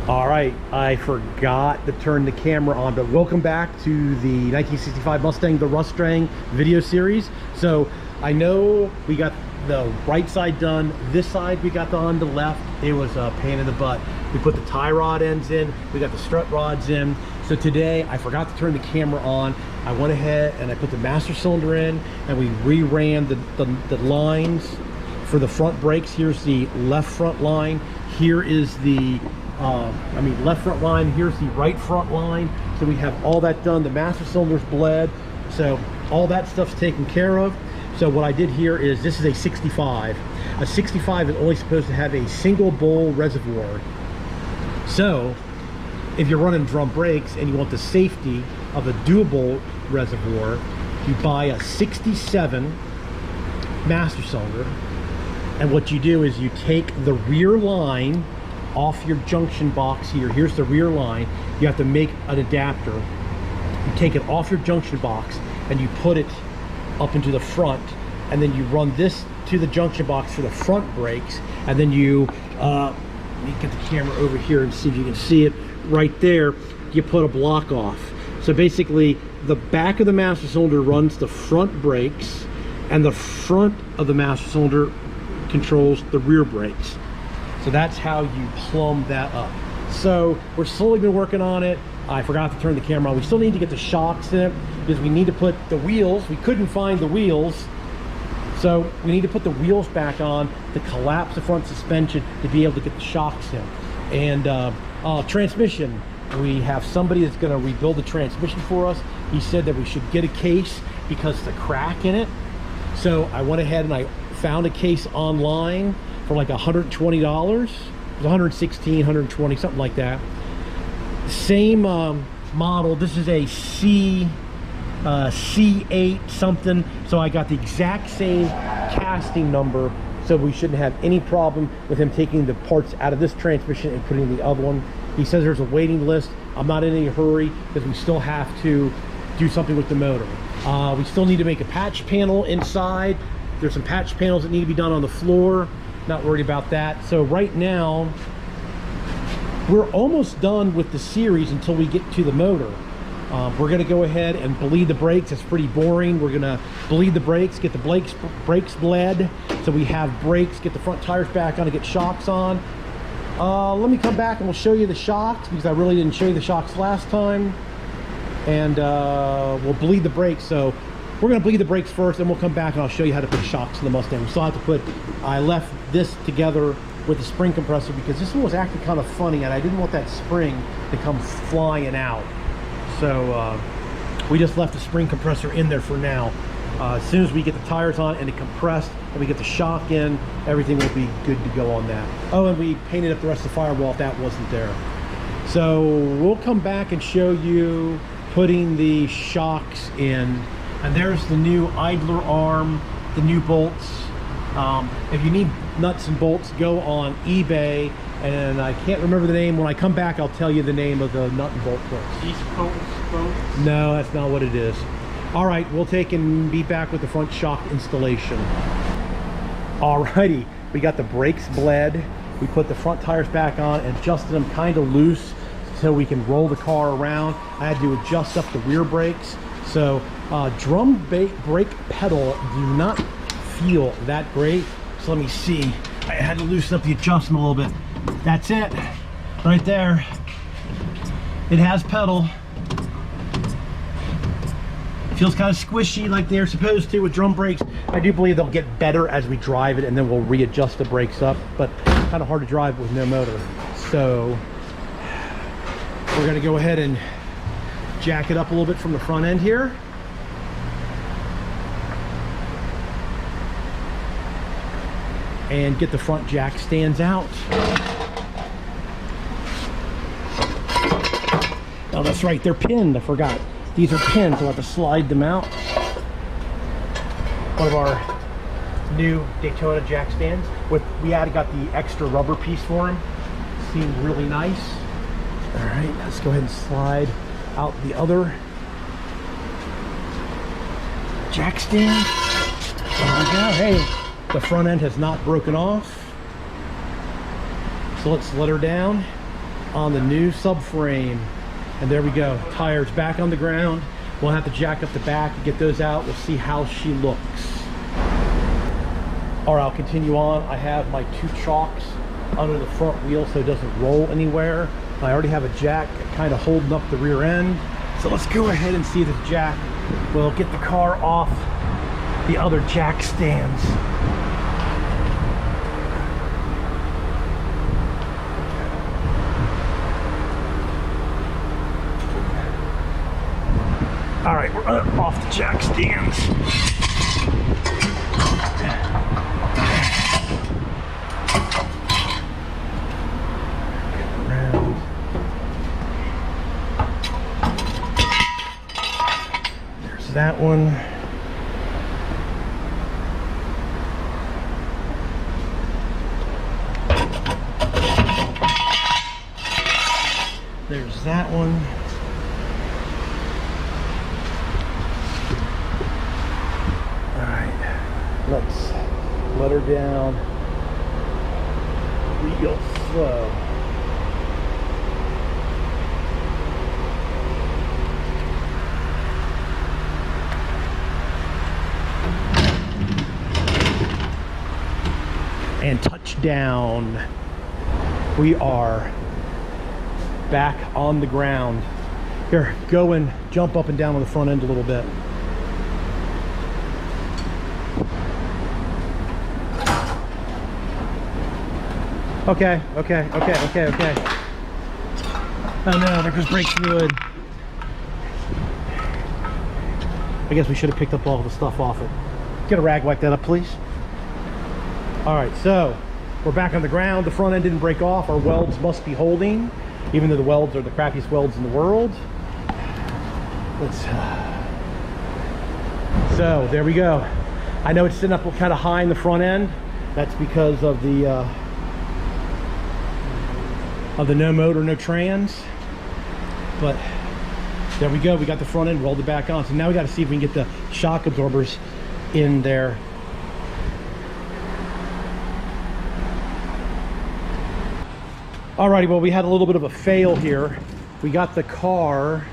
All right, I forgot to turn the camera on, but welcome back to the 1965 Mustang, the Rustang video series. So I know we got the right side done. This side we got on the left. It was a pain in the butt. We put the tie rod ends in. We got the strut rods in. So today I forgot to turn the camera on. I went ahead and I put the master cylinder in, and we re-ran the lines for the front brakes. Here's the left front line. Here is the left front line. Here's the right front line. So we have all that done. The master cylinder's bled, so all that stuff's taken care of. So what I did here is, this is a 65. A 65 is only supposed to have a single bowl reservoir. So if you're running drum brakes and you want the safety of a dual bowl reservoir, you buy a 67 master cylinder, and what you do is you take the rear line off your junction box here. Here's the rear line. You have to make an adapter. You take it off your junction box and you put it up into the front, and then you run this to the junction box for the front brakes, and then you let me get the camera over here and see if you can see it right there. You put a block off. So basically the back of the master cylinder runs the front brakes, and the front of the master cylinder controls the rear brakes. So that's how you plumb that up. So we're slowly been working on it. I forgot to turn the camera on. We still need to get the shocks in it because we need to put the wheels. We couldn't find the wheels. So we need to put the wheels back on to collapse the front suspension to be able to get the shocks in. And transmission, we have somebody that's gonna rebuild the transmission for us. He said that we should get a case because of the crack in it. So I went ahead and I found a case online for like $120. It was 116, 120, something like that. Same model. This is a C8 something. So I got the exact same casting number, so we shouldn't have any problem with him taking the parts out of this transmission and putting the other one. He says there's a waiting list. I'm not in any hurry because we still have to do something with the motor. We still need to make a patch panel inside. There's some patch panels that need to be done on the floor. Not worried about that. So right now we're almost done with the series until we get to the motor. We're going to go ahead and bleed the brakes. It's pretty boring. We're going to bleed the brakes, get the brakes bled so we have brakes, get the front tires back on, and get shocks on. Let me come back and we'll show you the shocks because I really didn't show you the shocks last time. And we'll bleed the brakes. So we're going to bleed the brakes first, and we'll come back and I'll show you how to put shocks in the Mustang. We still have to put, I left this together with the spring compressor because this one was acting kind of funny and I didn't want that spring to come flying out. So we just left the spring compressor in there for now. As soon as we get the tires on and it compressed and we get the shock in, everything will be good to go on that. Oh, and we painted up the rest of the firewall if that wasn't there. So we'll come back and show you putting the shocks in. And there's the new idler arm, the new bolts. If you need nuts and bolts, go on eBay, and I can't remember the name. When I come back, I'll tell you the name of the nut and bolt place. East Coast bolts? No, that's not what it is. All right, we'll take and be back with the front shock installation. Alrighty, we got the brakes bled. We put the front tires back on and adjusted them kind of loose so we can roll the car around. I had to adjust up the rear brakes. So drum brake pedal do not feel that great. So let me see. I had to loosen up the adjustment a little bit. That's it, right there. It has pedal. Feels kind of squishy like they're supposed to with drum brakes. I do believe they'll get better as we drive it, and then we'll readjust the brakes up, but kind of hard to drive with no motor. So we're gonna go ahead and jack it up a little bit from the front end here. And get the front jack stands out. Oh, that's right, they're pinned, I forgot. These are pinned, so we'll have to slide them out. One of our new Daytona jack stands. We got the extra rubber piece for him. Seemed really nice. All right, let's go ahead and slide out the other jack stand. There we go. Hey, the front end has not broken off. So let's let her down. on the new subframe. And there we go, tires back on the ground. We'll have to jack up the back and get those out. We'll see how she looks. All right, I'll continue on. I have my 2 chocks under the front wheel so it doesn't roll anywhere. I already have a jack kind of holding up the rear end. So let's go ahead and see if the jack will get the car off the other jack stands. All right, we're off the jack stands. Around. There's that one. There's that one. Let's let her down real slow. And touchdown. We are back on the ground. Here, go and jump up and down on the front end a little bit. Okay. Oh no, there goes brake fluid. I guess we should have picked up all the stuff off it. Get a rag, wipe that up, please. All right, so we're back on the ground. The front end didn't break off. Our welds must be holding, even though the welds are the crappiest welds in the world. So there we go. I know it's sitting up kind of high in the front end. That's because of the no motor, no trans. But there we go. We got the front end welded back on. So now we got to see if we can get the shock absorbers in there. Alrighty, well, we had a little bit of a fail here. We got the car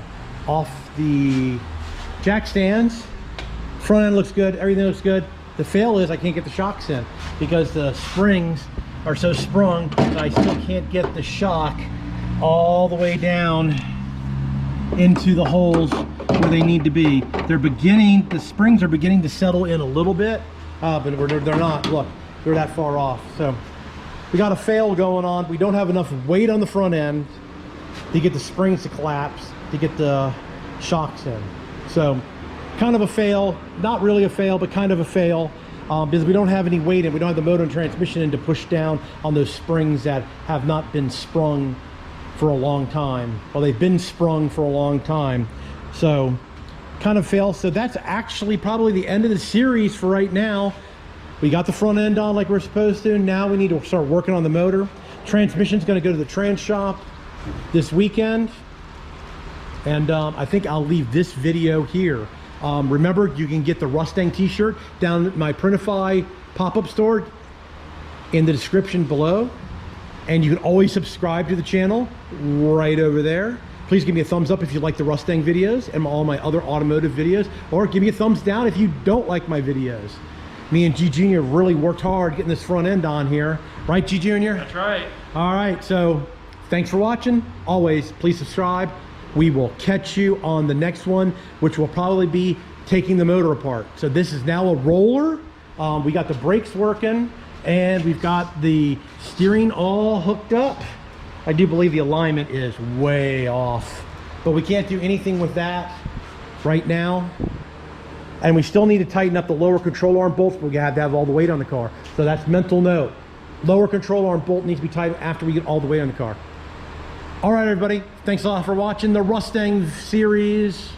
off the jack stands. Front end looks good, everything looks good. The fail is I can't get the shocks in because the springs are so sprung that I still can't get the shock all the way down into the holes where they need to be. The springs are beginning to settle in a little bit, but they're not, look, they're that far off. So we got a fail going on. We don't have enough weight on the front end to get the springs to collapse, to get the shocks in. So kind of a fail, not really a fail, but kind of a fail, because we don't have any weight and we don't have the motor and transmission in to push down on those springs that have not been sprung for a long time. Well, they've been sprung for a long time. So kind of fail. So that's actually probably the end of the series for right now. We got the front end on like we're supposed to. Now we need to start working on the motor. Transmission's going to go to the trans shop this weekend. And I think I'll leave this video here. Remember, you can get the Rustang t-shirt down at my Printify pop-up store in the description below. And you can always subscribe to the channel right over there. Please give me a thumbs up if you like the Rustang videos and all my other automotive videos. Or give me a thumbs down if you don't like my videos. Me and G Jr. really worked hard getting this front end on here. Right, G Jr.? That's right. All right, so thanks for watching. Always, please subscribe. We will catch you on the next one, which will probably be taking the motor apart. So this is now a roller. We got the brakes working, and we've got the steering all hooked up. I do believe the alignment is way off, but we can't do anything with that right now. And we still need to tighten up the lower control arm bolts. We have to have all the weight on the car. So that's mental note. Lower control arm bolt needs to be tightened after we get all the weight on the car. All right, everybody. Thanks a lot for watching the Rustang series.